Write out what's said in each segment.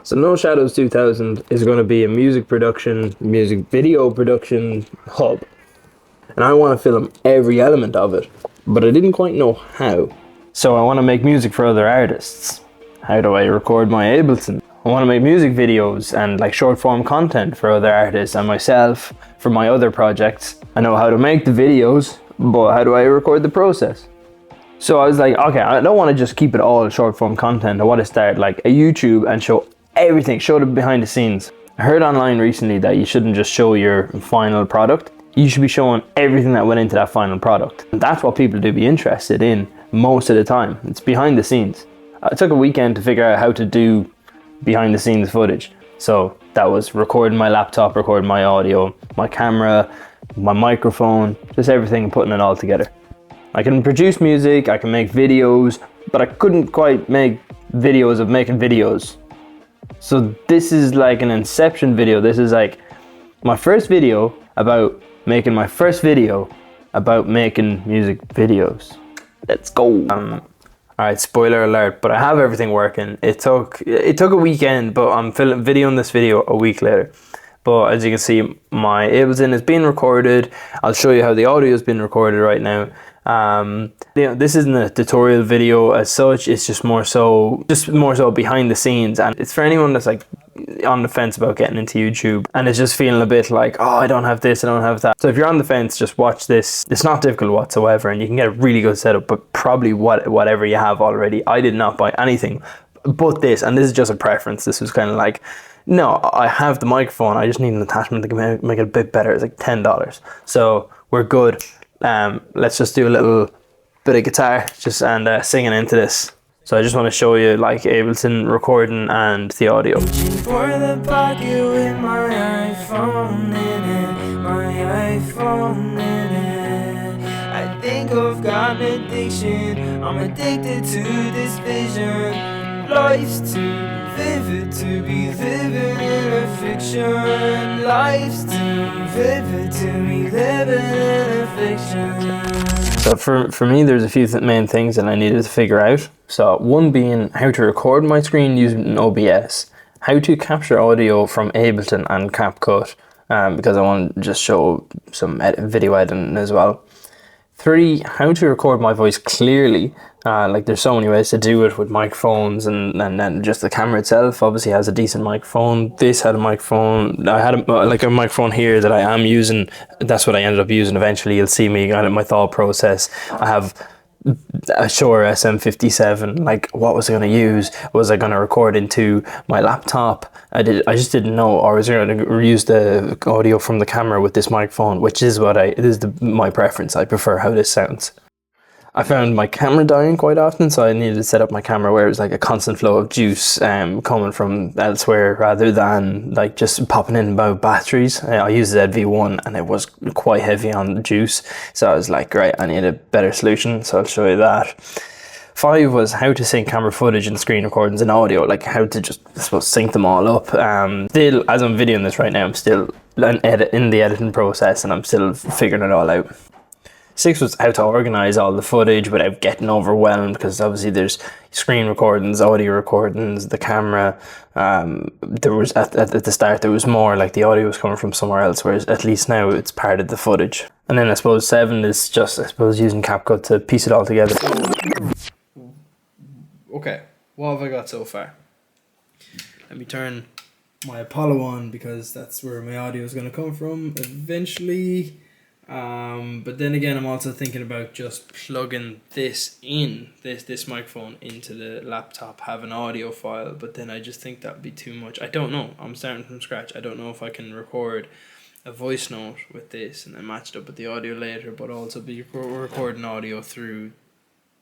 So No Shadows 2000 is going to be a music production, music video production hub. And I want to film every element of it, but I didn't quite know how. So I want to make music for other artists. How do I record my Ableton? I want to make music videos and like short form content for other artists and myself for my other projects. I know how to make the videos, but how do I record the process? So I was like, okay, I don't want to just keep it all short form content. I want to start like a YouTube and show everything, show the behind the scenes. I heard online recently that you shouldn't just show your final product. You should be showing everything that went into that final product. And that's what people do be interested in most of the time. It's behind the scenes. I took a weekend to figure out how to do behind the scenes footage. So that was recording my laptop, recording my audio, my camera, my microphone, just everything and putting it all together. I can produce music, I can make videos, but I couldn't quite make videos of making videos. So this is like an inception video. This is like my first video about making my first video about making music videos. Let's go. Alright, spoiler alert, but I have everything working. It took a weekend, but I'm videoing this video a week later. But as you can see, my Ableton is being recorded. I'll show you how the audio is being recorded right now. This isn't a tutorial video as such. It's just more so behind the scenes, and it's for anyone that's like on the fence about getting into YouTube and is just feeling a bit like, oh, I don't have this, I don't have that. So if you're on the fence, just watch this. It's not difficult whatsoever, and you can get a really good setup. But probably whatever you have already. I did not buy anything but this, and this is just a preference. This was kind of like, no, I have the microphone, I just need an attachment to make it a bit better. It's like $10, so we're good. Let's just do a little bit of guitar and singing into this. So I just want to show you like Ableton recording and the audio. Reaching for the pocket with my iPhone in it, my iPhone in it. I think I've got an addiction, I'm addicted to this vision. Life's too vivid to be living in a fiction. Life's too vivid to be living in a fiction. So for me, there's a few main things that I needed to figure out. So one being how to record my screen using OBS, how to capture audio from Ableton and CapCut, because I want to just show some video editing as well. 3, how to record my voice clearly. Like there's so many ways to do it with microphones and then just the camera itself obviously has a decent microphone. This had a microphone. I had a microphone here that I am using. That's what I ended up using eventually. You'll see me on my thought process. I have a Shure SM57. Like, what was I going to use? Was I going to record into my laptop? I just didn't know. Or was I going to use the audio from the camera with this microphone, which is my preference. I prefer how this sounds. I found my camera dying quite often, so I needed to set up my camera where it was like a constant flow of juice coming from elsewhere rather than like just popping in about batteries. I used ZV-1 and it was quite heavy on the juice, so I was like, right, I need a better solution, so I'll show you that. 5 was how to sync camera footage and screen recordings and audio, like how to just, I suppose, sync them all up. Still, as I'm videoing this right now, I'm still in the editing process and I'm still figuring it all out. 6 was how to organize all the footage without getting overwhelmed, because obviously there's screen recordings, audio recordings, the camera. There was at the start there was more like the audio was coming from somewhere else, whereas at least now it's part of the footage. And then I suppose 7 is just, I suppose, using CapCut to piece it all together. Okay, what have I got so far? Let me turn my Apollo on because that's where my audio is going to come from eventually. But then again, I'm also thinking about just plugging this microphone into the laptop, have an audio file, but then I just think that'd be too much. I don't know. I'm starting from scratch. I don't know if I can record a voice note with this and then match it up with the audio later, but also be recording audio through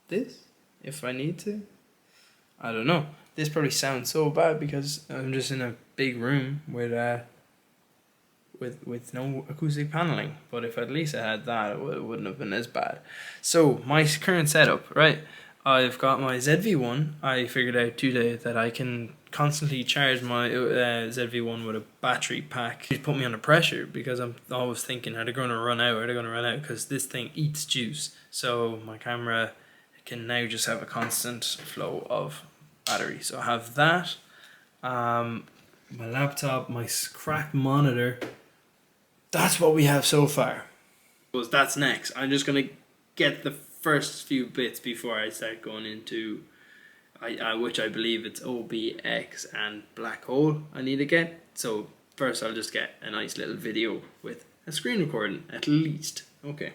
this if I need to. I don't know. This probably sounds so bad because I'm just in a big room with no acoustic paneling, but if at least I had that, it wouldn't have been as bad. So my current setup, right? I've got my ZV-1. I figured out today that I can constantly charge my ZV-1 with a battery pack. It put me under pressure because I'm always thinking, are they going to run out? Are they going to run out? Because this thing eats juice. So my camera can now just have a constant flow of battery. So I have that. my laptop, my cracked monitor. That's what we have so far. That's next. I'm just gonna get the first few bits before I start going into which I believe it's OBX and Black Hole I need to get. So first I'll just get a nice little video with a screen recording at least. Okay.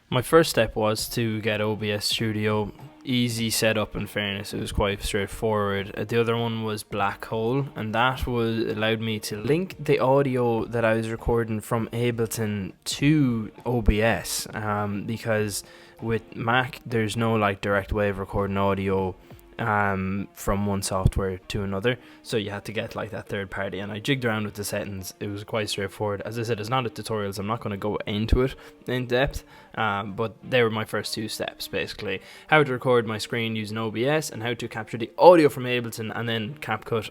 My first step was to get OBS Studio. Easy setup, in fairness, it was quite straightforward. The other one was Black Hole, and that allowed me to link the audio that I was recording from Ableton to OBS, because with Mac there's no like direct way of recording audio from one software to another, so you had to get like that third party, and I jigged around with the settings. It was quite straightforward. As I said, it's not a tutorial, so I'm not going to go into it in depth, but they were my first two steps basically: how to record my screen using OBS and how to capture the audio from Ableton and then CapCut.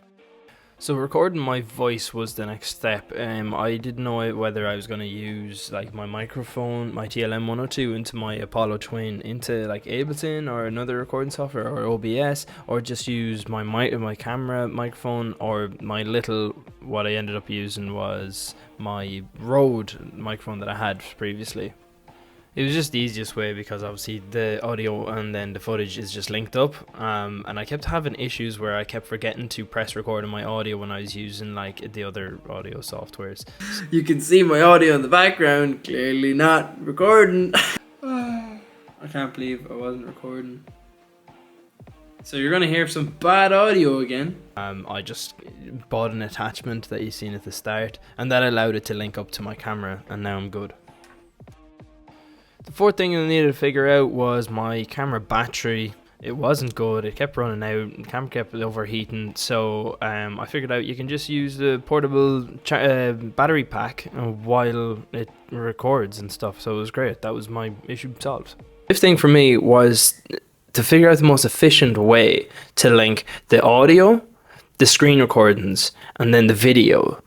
So recording my voice was the next step. I didn't know whether I was going to use like my microphone, my TLM-102 into my Apollo Twin into like Ableton or another recording software or OBS, or just use my camera microphone, or what I ended up using was my Rode microphone that I had previously. It was just the easiest way because obviously the audio and then the footage is just linked up, and I kept having issues where I kept forgetting to press record on my audio when I was using like the other audio softwares. You can see my audio in the background, clearly not recording. I can't believe I wasn't recording. So you're gonna hear some bad audio again. I just bought an attachment that you seen at the start, and that allowed it to link up to my camera, and now I'm good. The fourth thing I needed to figure out was my camera battery. It wasn't good, it kept running out, the camera kept overheating, so I figured out you can just use the portable battery pack while it records and stuff, so it was great. That was my issue solved. The fifth thing for me was to figure out the most efficient way to link the audio, the screen recordings, and then the video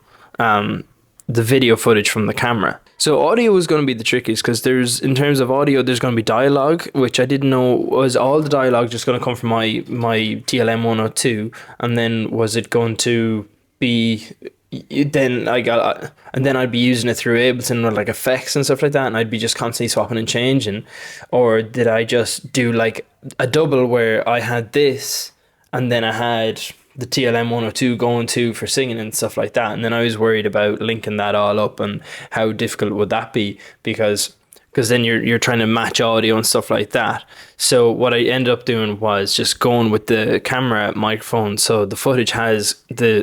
footage from the camera. So audio was going to be the trickiest, because in terms of audio, there's going to be dialogue, which I didn't know was all the dialogue just going to come from my TLM-102, and then was it going to be and then I'd be using it through Ableton or like effects and stuff like that, and I'd be just constantly swapping and changing, or did I just do like a double where I had this and then I had the TLM-102 going to for singing and stuff like that, and then I was worried about linking that all up and how difficult would that be, because then you're trying to match audio and stuff like that. So what I ended up doing was just going with the camera microphone, so the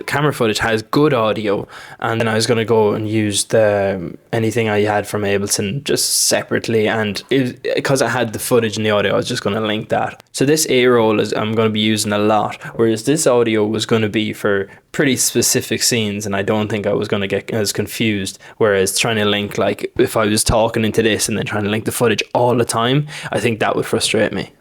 camera footage has good audio, and then I was going to go and use anything I had from Ableton just separately, and because I had the footage and the audio, I was just going to link that. So this A-roll I'm going to be using a lot, whereas this audio was going to be for pretty specific scenes, and I don't think I was going to get as confused, whereas trying to link, like if I was talking into this and then trying to link the footage all the time, I think that would frustrate me.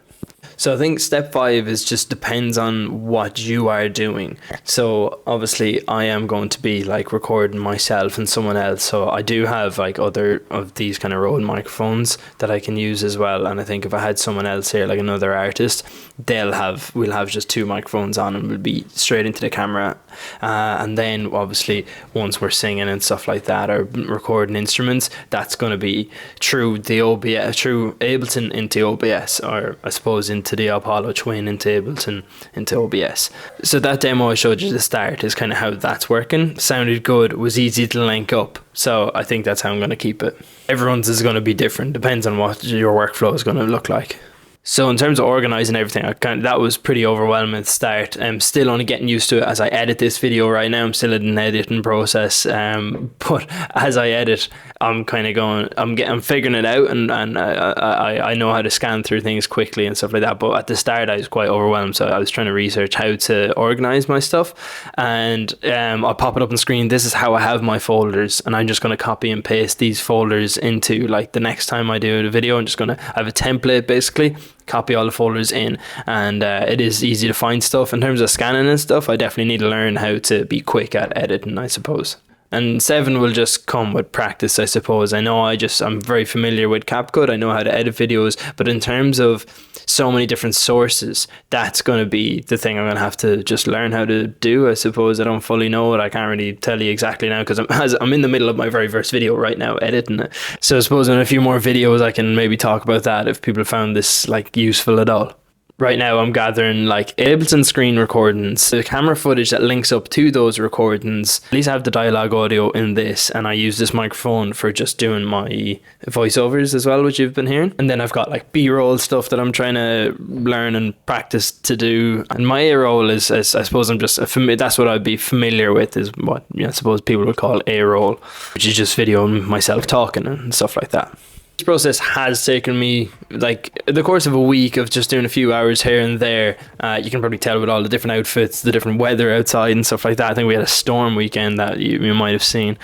So I think step 5 is just depends on what you are doing. So obviously I am going to be like recording myself and someone else, so I do have like other of these kind of Rode microphones that I can use as well, and I think if I had someone else here, like another artist, we'll have just 2 microphones on and we'll be straight into the camera, and then obviously once we're singing and stuff like that or recording instruments, that's going to be through Ableton into OBS, or I suppose into the Apollo Twin into Ableton into OBS. So that demo I showed you at the start is kind of how that's working. Sounded good, was easy to link up, so I think that's how I'm going to keep it. Everyone's is going to be different, depends on what your workflow is going to look like. So in terms of organising everything, that was pretty overwhelming at the start. I'm still only getting used to it as I edit this video right now. I'm still in an editing process, but as I edit, I'm kind of going, I'm figuring it out, and I know how to scan through things quickly and stuff like that. But at the start, I was quite overwhelmed, so I was trying to research how to organise my stuff, and I'll pop it up on screen. This is how I have my folders, and I'm just going to copy and paste these folders into, like, the next time I do a video. I have a template basically, copy all the folders in, and it is easy to find stuff. In terms of scanning and stuff, I definitely need to learn how to be quick at editing, I suppose. And 7 will just come with practice, I suppose. I know I'm very familiar with CapCut. I know how to edit videos, but in terms of so many different sources, that's going to be the thing I'm going to have to just learn how to do, I suppose. I don't fully know it. I can't really tell you exactly now because I'm in the middle of my very first video right now, editing it. So I suppose in a few more videos I can maybe talk about that if people found this like useful at all. Right now I'm gathering like Ableton screen recordings, the camera footage that links up to those recordings. At least I have the dialogue audio in this, and I use this microphone for just doing my voiceovers as well, which you've been hearing. And then I've got like B-roll stuff that I'm trying to learn and practice to do. And my A-roll is I suppose that's what I'd be familiar with, is what I suppose people would call A-roll, which is just videoing myself talking and stuff like that. This process has taken me like the course of a week of just doing a few hours here and there. You can probably tell with all the different outfits, the different weather outside and stuff like that. I think we had a storm weekend that you might have seen.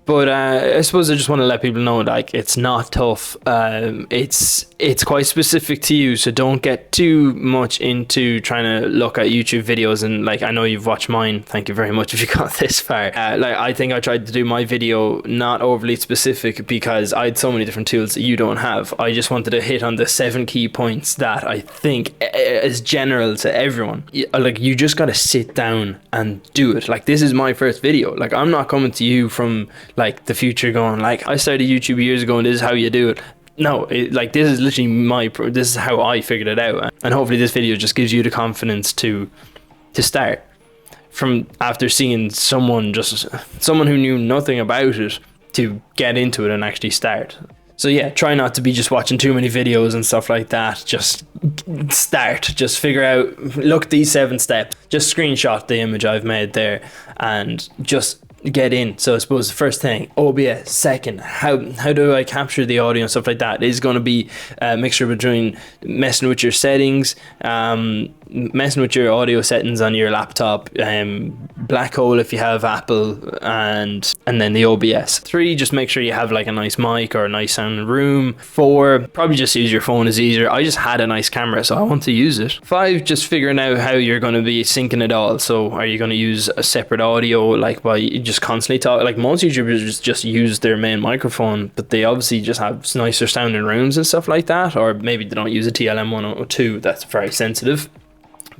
But I suppose I just want to let people know, like, it's not tough. It's quite specific to you, so don't get too much into trying to look at YouTube videos. And like, I know you've watched mine. Thank you very much if you got this far. Like, I think I tried to do my video not overly specific because I had so many different tools that you don't have. I just wanted to hit on the 7 key points that I think is general to everyone. Like, you just got to sit down and do it. Like, this is my first video. Like, I'm not coming to you from like the future going like, I started YouTube years ago and this is how you do it. No, like, this is literally this is how I figured it out. And hopefully this video just gives you the confidence to start from after seeing someone who knew nothing about it to get into it and actually start. So yeah, try not to be just watching too many videos and stuff like that. Just start, just figure out, look, these 7 steps, just screenshot the image I've made there and just get in. So I suppose the first thing, OBS. Second, how do I capture the audio and stuff like that? Is going to be a mixture between messing with your settings, messing with your audio settings on your laptop, black hole if you have Apple, and then the OBS. 3, just make sure you have like a nice mic or a nice sounding room. 4, probably just use your phone, is easier. I just had a nice camera, so I want to use it. 5, just figuring out how you're going to be syncing it all. So are you going to use a separate audio, like by just constantly talk? Like, most YouTubers just use their main microphone, but they obviously just have nicer sounding rooms and stuff like that, or maybe they don't use a TLM 102 that's very sensitive.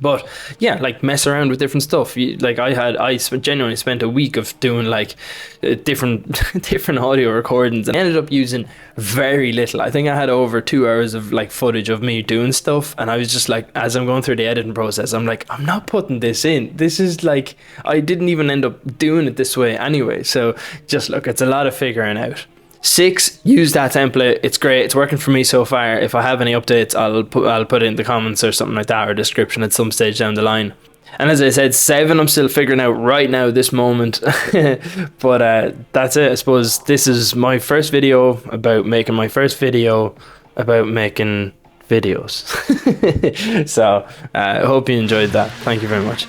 But yeah, like, mess around with different stuff. Like, I genuinely spent a week of doing like different audio recordings, and I ended up using very little. I think I had over 2 hours of like footage of me doing stuff, and I was just like, as I'm going through the editing process, I'm like, I'm not putting this in. This is like, I didn't even end up doing it this way anyway. So just look, it's a lot of figuring out. 6, use that template. It's great. It's working for me so far. If I have any updates, I'll put it in the comments or something like that, or description at some stage down the line. And as I said, 7, I'm still figuring out right now, this moment. But that's it. I suppose this is my first video about making my first video about making videos. So I hope you enjoyed that. Thank you very much.